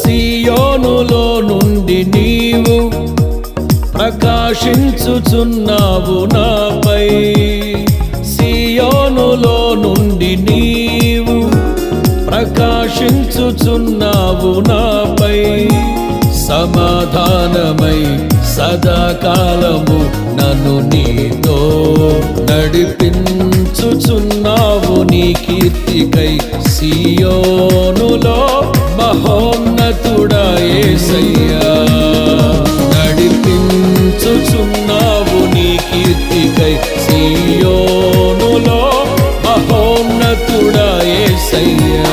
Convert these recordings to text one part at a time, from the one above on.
సియోనులో నుండి నీవు ప్రకాశించుచున్నావు నాపై, సియోనులో నుండి నీవు ప్రకాశించుచున్నావు నాపై. సమాధానమై సదాకాలము నన్ను నీతో నడిపించుచున్నావు నీ కీర్తికై. సియోనులో మహోన్నతుడా యేసయ్యా, నడిపించుచున్నావు నీ కీర్తికై. సియోనులో మహోన్నతుడా యేసయ్యా.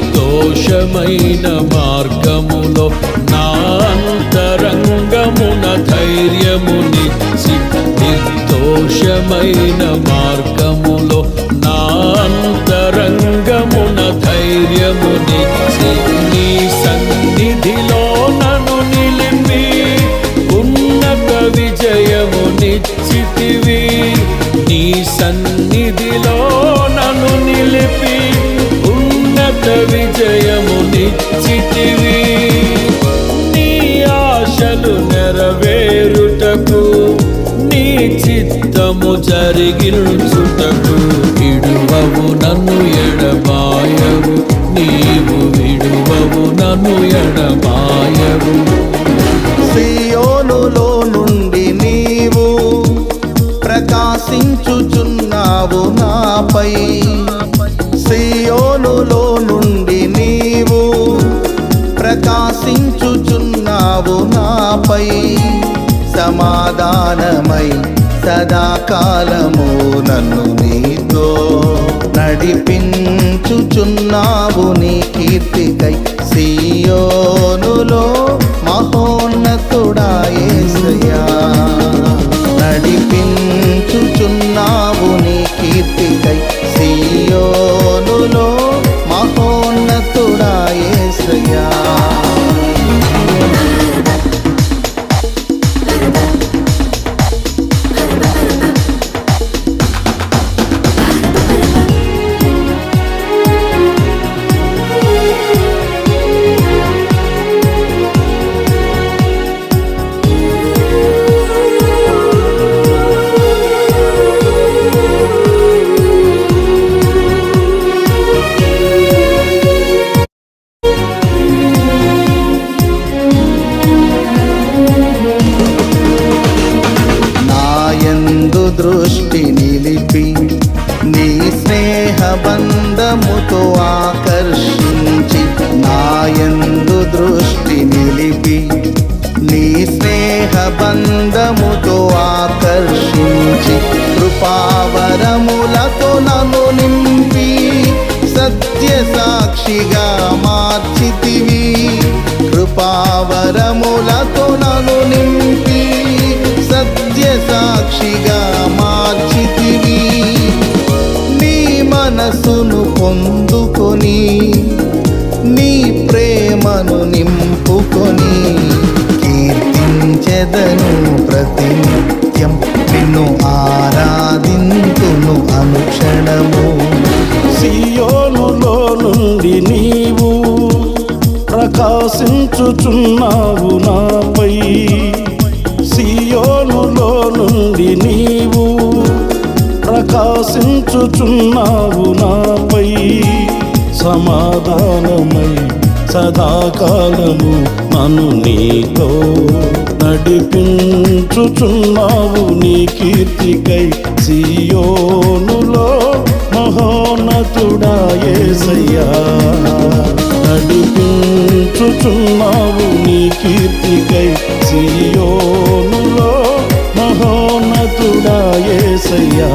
నిర్దోషమైన మార్గములో నా అంతరంగమున ధైర్యమునిచ్చి, నిర్దోషమైన మార్గములో నా అంతరంగమున ధైర్యమునిచ్చి, నీ సన్నిధిలో నన్ను నిలిపి ఉన్నత విజయమునిచ్చితివి. నీ సన్నిధిలో నన్ను నిలిపి ఉన్నత విజయమునిచ్చితివి. నీ ఆశలు నెరవేరుటకు, నీ చిత్తము జరిగించుటకు విడువవు నన్ను ఎడబాయవు, నీవు విడువవు నన్ను ఎడబాయవు. సియోనులో నుండి నీవు ప్రకాశించుచున్నావు నాపై, సియోనులో నుండి నీవు ప్రకాశించుచున్నావు నాపై. సమాధానమై సదాకాలము నన్ను నీతో నడిపించుచున్నావు నీ కీర్తికై. సియోనులో మహోన్నతుడా యేసయ్యా, నడిపించుచున్నావు నీ కీర్తికై. సియోనులో మహోన్నతుడా యేసయ్యా. దృష్టి నిలిపి నీ స్నేహ బంధముతో ఆకర్షించి, నాయందు దృష్టి నిలిపి నీ స్నేహ బంధముతో ఆకర్షించి, కృపావరములతో నన్ను నింపి సత్య సాక్షిగా మార్చితివి. కృపావరములతో నన్ను నింపి సత్య సాక్షిగా మార్చితివి. నీ మనసును పొందుకొని నీ ప్రేమను నింపుకొని, కీర్తించెదను ప్రతినిత్యం నిన్ను ఆరా ఆరాధింతును అనుక్షణము. సియోనులో నుండి నీవు ప్రకాశించుచున్నావు నాపై. సియోనులో నుండి నీవు ప్రకాశించుచున్నావు నాపై. సమాధానమై సదాకాలము నన్ను నీతో నడిపించుచున్నావు నీ కీర్తికై. సియోనులో మహోన్నతుడా యేసయ్యా, నడిపించుచున్నావు నీ కీర్తికై. సియోనులో మహోన్నతుడా యేసయ్యా.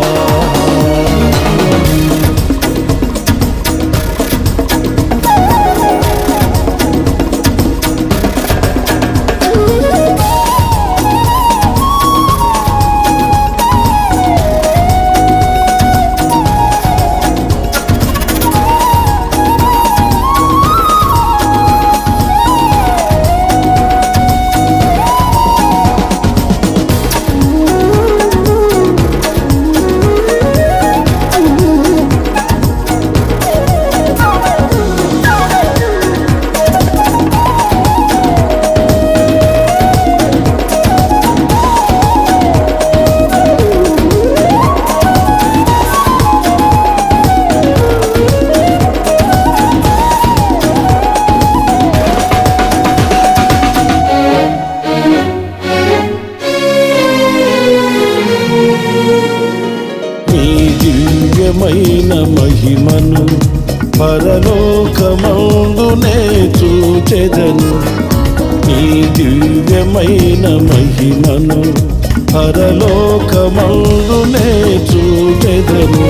దివ్యమైన మహిమను పరలోకమందునే చూచెదను. నీ దివ్యమైన మహిమను పరలోకమందునే చూచెదను.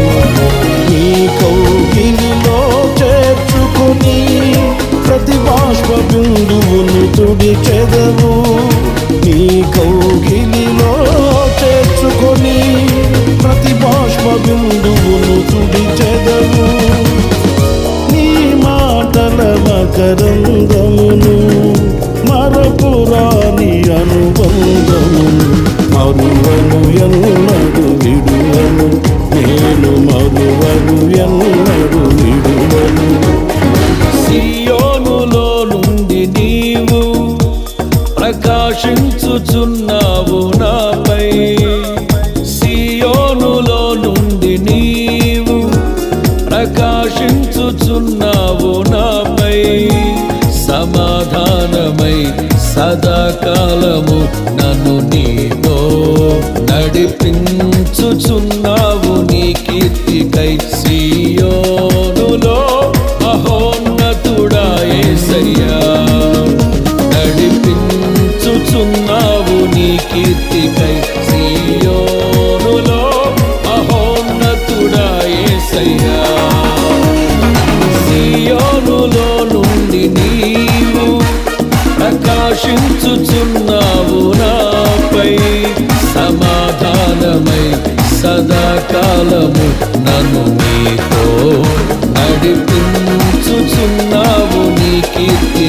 నీ కౌగిలిలో చేర్చుకుని ప్రతి బాష్ప బిందువును తుడిచెదవు. నీ కౌగిలిలో చేర్చుకొని ప్రతి బాష్ప బిందువును తుడిచెదవు. నీ మాటల మకరందమును మరపురాని అనుబంధమును మరువను ఎన్నడు విడువను. నేను మరువను ఎన్నడు విడువను. సియోనులో నుండి నీవు ప్రకాశించుచున్నావు నాపై. సియోనులో నుండి నీవు ప్రకాశించుచున్నావు నాపై. సమాధానమై సదాకాలము నన్ను నీతో నడిపించుచున్నావు నీ కీర్తికై. సియోనులో మహోన్నతుడా యేసయ్యా, నడిపించుచున్నావు నీ కీర్తికై. సియోనులో మహోన్నతుడా యేసయ్యా. సియోనులో నుండి నీవు ప్రకాశించుచున్నావు నాపై. సమాధానమై సదాకాలము నన్ను నీతో నడిపించుచున్నావు నీ కీర్తి